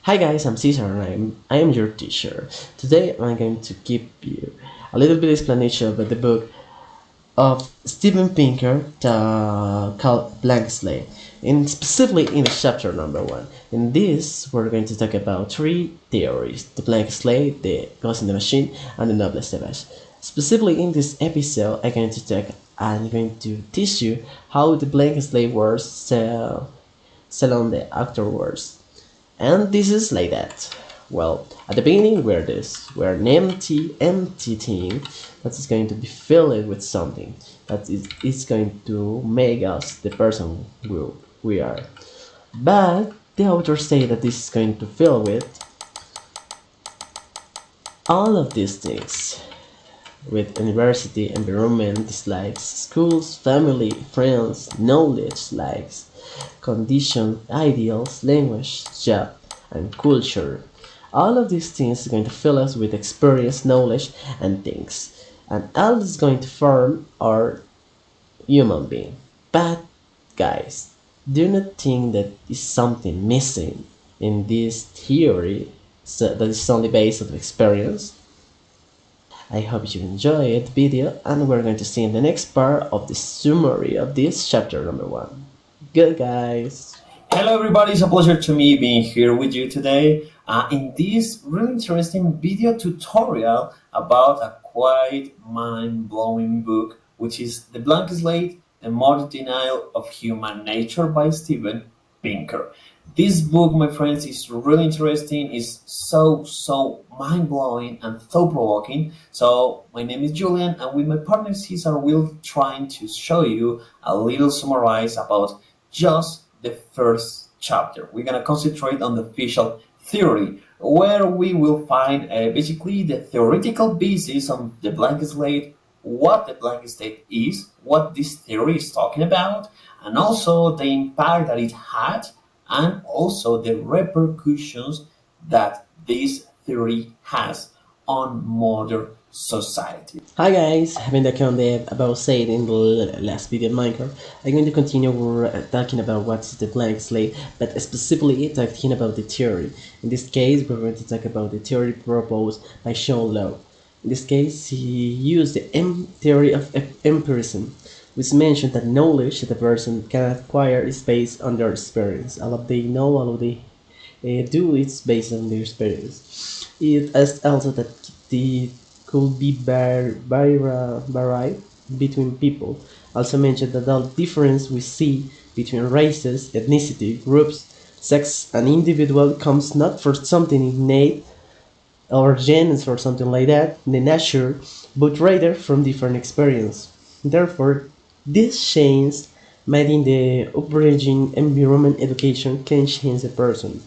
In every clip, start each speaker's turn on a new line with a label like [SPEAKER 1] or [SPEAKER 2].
[SPEAKER 1] Hi guys, I'm Caesar and I am your teacher. Today I'm going to give you a little bit explanation about the book of Steven Pinker called Blank Slate, and specifically in the chapter number 1. In this, we're going to talk about three theories: the blank slate, the ghost in the machine, and the noble savage. Specifically in this episode, I'm going to teach you how the blank slate works sell on the afterwards. And this is like that. Well, at the beginning we're an empty thing that is going to be filled with something that is going to make us the person we are. But the authors say that this is going to fill with all of these things, with university, environment, dislikes, schools, family, friends, knowledge, likes, condition, ideals, language, job, and culture. All of these things are going to fill us with experience, knowledge, and things. And all is going to form our human being. But, guys, do you not think that is something missing in this theory that is only based on experience? I hope you enjoyed the video, and we're going to see in the next part of the summary of this chapter number 1. Good guys!
[SPEAKER 2] Hello, everybody. It's a pleasure to me being here with you today in this really interesting video tutorial about a quite mind-blowing book, which is The Blank Slate, The Modern Denial of Human Nature by Steven Pinker. This book, my friends, is really interesting. It's so mind-blowing and thought-provoking. So my name is Julian, and with my partner Cesar, we'll trying to show you a little summarize about just the first chapter. We're going to concentrate on the official theory, where we will find basically the theoretical basis on the blank slate, what the blank slate is, what this theory is talking about, and also the impact that it had, and also the repercussions that this theory has on modern society.
[SPEAKER 1] Hi guys, having the content about said in the last video of Minecraft, I'm going to continue talking about what's the blank slate, but specifically talking about the theory. In this case, we're going to talk about the theory proposed by Sean Lowe. In this case, he used the theory of empirism, which mentioned that knowledge that a person can acquire is based on their experience. All of they know, all of they do, it's based on their experience. It asks also that the could be varied between people. Also mentioned that all difference we see between races, ethnicity, groups, sex, and individual comes not for something innate or genes or something like that, the nature, but rather from different experience. Therefore, these changes made in the upbringing, environment, education can change a person.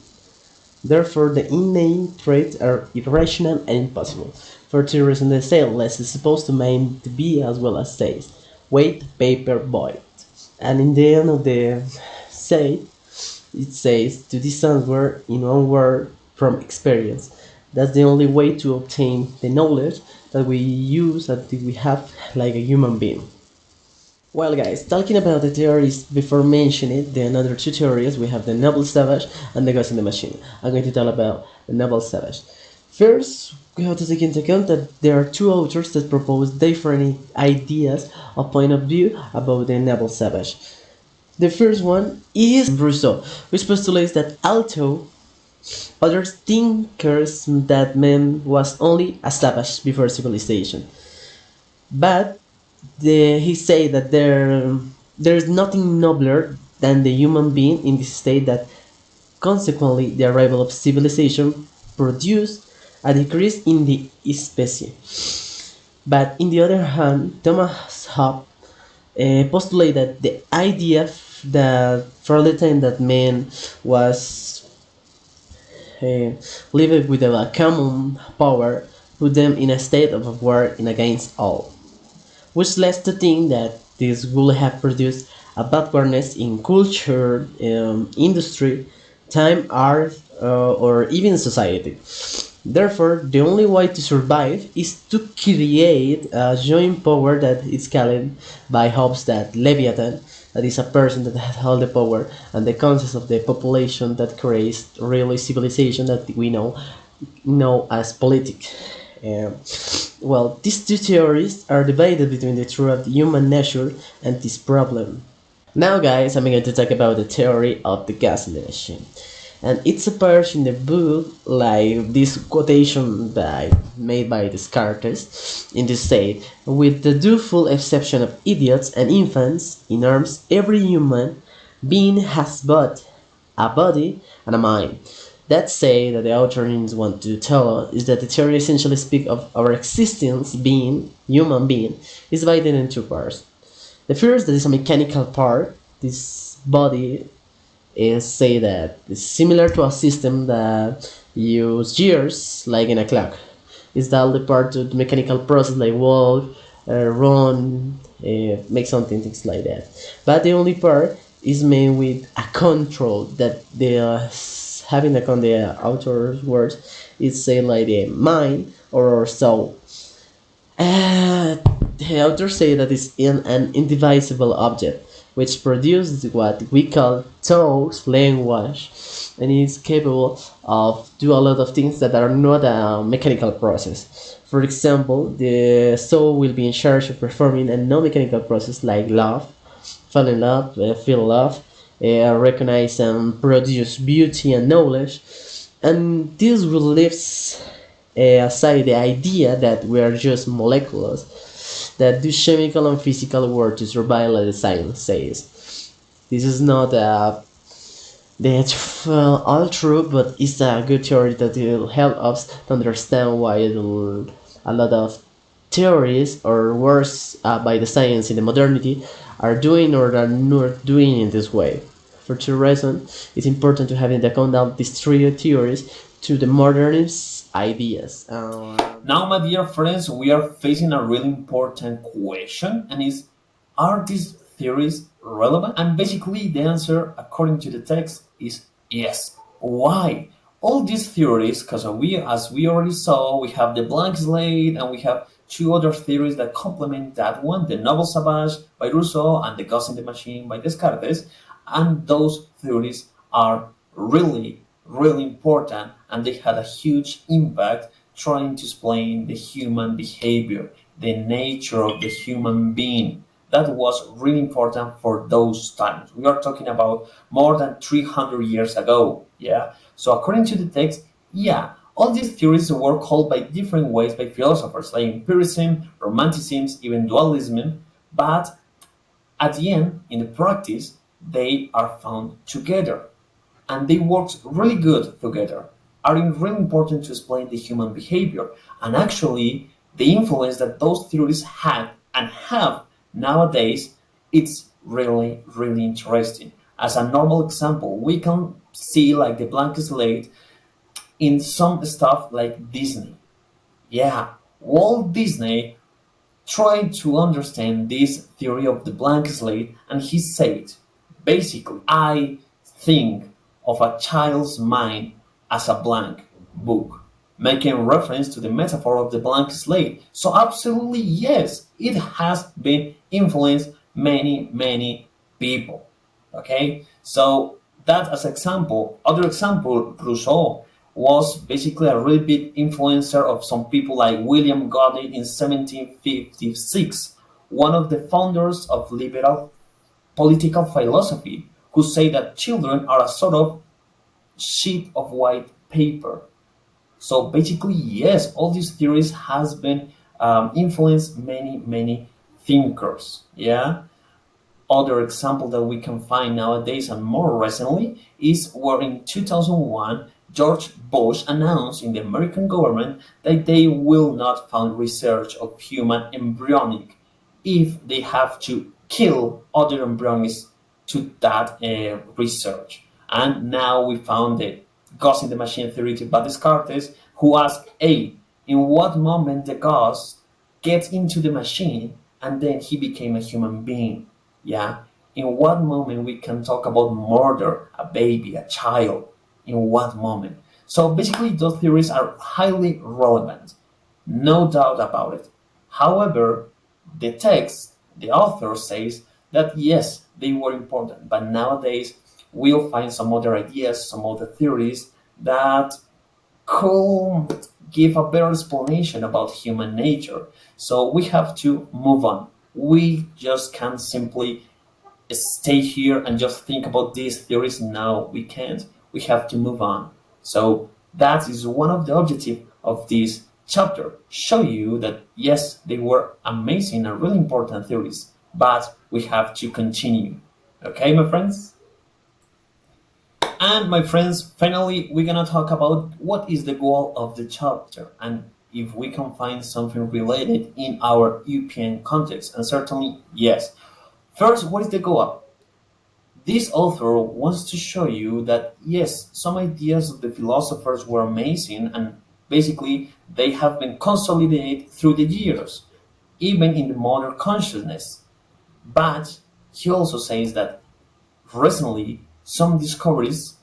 [SPEAKER 1] Therefore, the innate traits are irrational and impossible. For two reasons, the cell less is supposed to mean to be as well as says weight, paper, void. And in the end of the say, it says to this answer in one word from experience. That's the only way to obtain the knowledge that we use, that we have like a human being. Well guys, talking about the theories before mentioning the another two theories, we have the Noble Savage and the Ghost in the Machine. I'm going to tell about the Noble Savage. First, we have to take into account that there are two authors that propose different ideas or point of view about the Noble Savage. The first one is Rousseau, which postulates that although other thinkers that man was only a savage before civilization, but he say that there is nothing nobler than the human being in this state, that consequently the arrival of civilization produced a decrease in the species. But in the other hand, Thomas Hobbes postulated that the idea that for the time that man was uh, living with a common power put them in a state of war in against all, which led to think that this would have produced a backwardness in culture, industry, time, art, or even society. Therefore, the only way to survive is to create a joint power that is called by Hobbes that Leviathan, that is a person that has all the power and the conscience of the population that creates really civilization that we know as politic. Um, well, these two theories are divided between the truth of human nature and this problem. Now, guys, I'm going to talk about the theory of the gas in the machine. And it's appears in the book like this quotation made by Descartes in this state, with the doubtful exception of idiots and infants, in arms every human being has but a body and a mind. That say that the authors want to tell us is that the theory essentially speaks of our existence being, human being, is divided into two parts. The first, that is a mechanical part. This body is say that it's similar to a system that use gears like in a clock. It's the only part of the mechanical process like walk, run, make something, things like that. But the only part is made with a control that the having like on the outer words is say like the mind or soul. The authors say that it's an indivisible object, which produces what we call thought language, and is capable of do a lot of things that are not a mechanical process. For example, the soul will be in charge of performing a non-mechanical process like love, fall in love, feel love, recognize and produce beauty and knowledge, and this will live aside the idea that we are just molecules that do chemical and physical work to survive, like the science says. This is not all true, but it's a good theory that will help us to understand why a lot of theories or works by the science in the modernity are doing or are not doing in this way. For two reasons, it's important to have in account of these three theories to the modernist ideas.
[SPEAKER 2] Now, my dear friends, we are facing a really important question, and is, are these theories relevant? And basically, the answer, according to the text, is yes. Why? All these theories, because as we already saw, we have the blank slate, and we have two other theories that complement that one: the noble savage by Rousseau and the ghost in the machine by Descartes. And those theories are really, really important, and they had a huge impact trying to explain the human behavior, the nature of the human being. That was really important for those times. We are talking about more than 300 years ago. Yeah. So according to the text, yeah, all these theories were called by different ways by philosophers like empiricism, romanticism, even dualism. But at the end, in the practice, they are found together, and they work really good together, are really important to explain the human behavior. And actually, the influence that those theories had and have nowadays, it's really, really interesting. As a normal example, we can see like the blank slate in some stuff like Disney. Yeah, Walt Disney tried to understand this theory of the blank slate, and he said, basically, I think of a child's mind as a blank book, making reference to the metaphor of the blank slate. So, absolutely, yes, it has been influenced many, many people. Okay, so that as example. Other example, Rousseau was basically a really big influencer of some people like William Godwin in 1756, one of the founders of liberal political philosophy, who say that children are a sort of sheet of white paper. So basically, yes, all these theories has been influenced many, many thinkers. Yeah. Other example that we can find nowadays and more recently is where in 2001 George Bush announced in the American government that they will not fund research of human embryonic if they have to kill other embryos to that research. And now we found the ghost in the machine theory by Descartes, who asked, A, in what moment the ghost gets into the machine and then he became a human being? Yeah. In what moment we can talk about murder, a baby, a child? In what moment? So basically, those theories are highly relevant, no doubt about it. However, the text, the author says that yes, they were important, but nowadays we'll find some other ideas, some other theories that could give a better explanation about human nature. So we have to move on. We just can't simply stay here and just think about these theories. No, we can't. We have to move on. So that is one of the objectives of this chapter. Show you that yes, they were amazing and really important theories, but we have to continue. Okay, my friends? And my friends, finally, we're gonna talk about what is the goal of the chapter and if we can find something related in our European context. And certainly, yes. First, what is the goal? This author wants to show you that yes, some ideas of the philosophers were amazing and basically they have been consolidated through the years, even in the modern consciousness. But he also says that recently some discoveries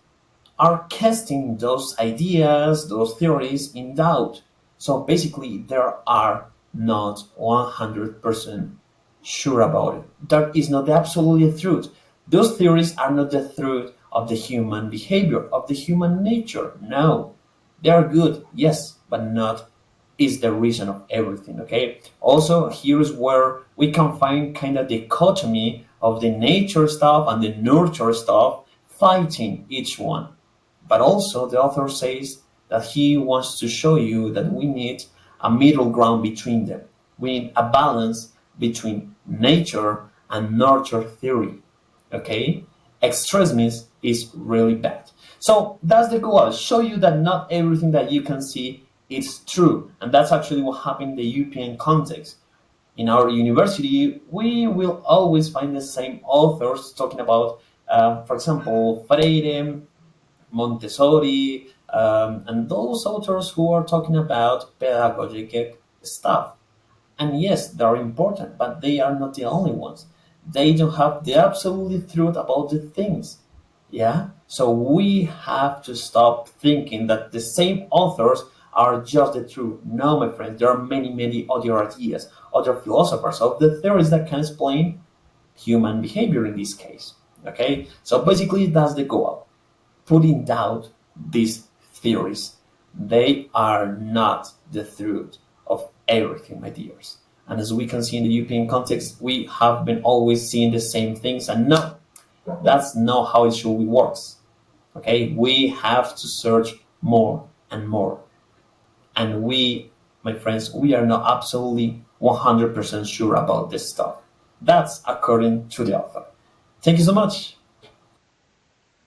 [SPEAKER 2] are casting those ideas, those theories in doubt. So basically, there are not 100% sure about it. That is not the absolute truth. Those theories are not the truth of the human behavior, of the human nature. No, they are good, yes, but not is the reason of everything. Okay. Also, here's where we can find kind of dichotomy of the nature stuff and the nurture stuff fighting each one. But also, the author says that he wants to show you that we need a middle ground between them. We need a balance between nature and nurture theory. Okay? Extremism is really bad. So that's the goal. Show you that not everything that you can see is true. And that's actually what happened in the European context. In our university, we will always find the same authors talking about, for example, Freire, Montessori, and those authors who are talking about pedagogic stuff. And yes, they are important, but they are not the only ones. They don't have the absolute truth about the things. Yeah? So we have to stop thinking that the same authors are just the truth. No, my friends, there are many, many other ideas, other philosophers of the theories that can explain human behavior in this case. Okay? So basically, that's the goal. Put in doubt these theories. They are not the truth of everything, my dears. And as we can see in the European context, we have been always seeing the same things, and no, that's not how it should be works. Okay, we have to search more and more. And we, my friends, we are not absolutely 100% sure about this stuff. That's according to the author. Thank you so much.